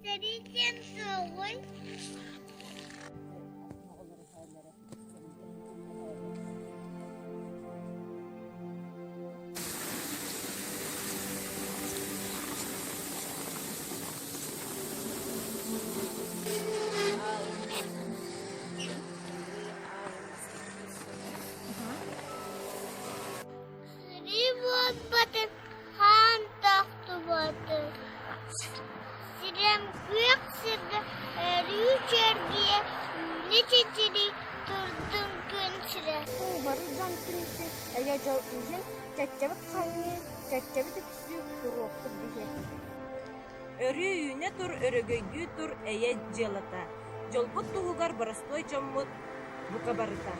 Sericen soğuk. Rivot batın, han tahtı batın. Sirem kıyak sirde rüçer diye neçeceri turdun gün sıra. Барыдан кирсе, я жолжин чачабыт хаңы, чачабыт түсү туруктур дие. Өрү үйүне тур, өрөгөйгүү тур, эйе желата. Жолбут тугугар барастой жоммут бука барыта.